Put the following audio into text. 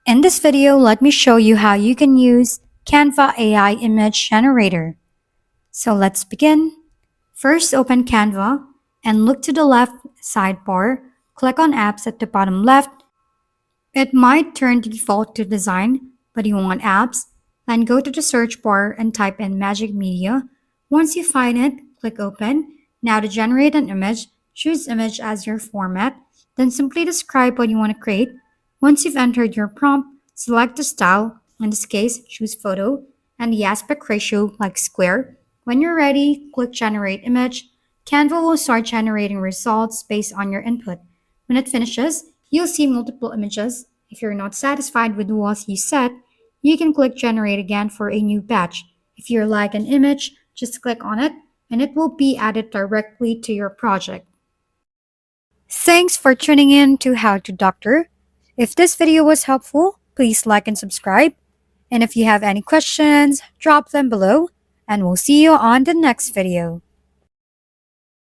In this video, let me show you how you can use Canva AI image generator. So let's begin. First, open Canva and look to the left sidebar. Click on apps at the bottom left. It might turn default to design, but you want apps. Then go to the search bar and type in Magic Media. Once you find it, click open. Now to generate an image, choose image as your format. Then simply describe what you want to create. Once you've entered your prompt, select the style, in this case, choose photo, and the aspect ratio like square. When you're ready, click generate image. Canva will start generating results based on your input. When it finishes, you'll see multiple images. If you're not satisfied with the ones you set, you can click generate again for a new batch. If you like an image, just click on it and it will be added directly to your project. Thanks for tuning in to How to Doctor. If this video was helpful, please like and subscribe. And if you have any questions, drop them below and we'll see you on the next video.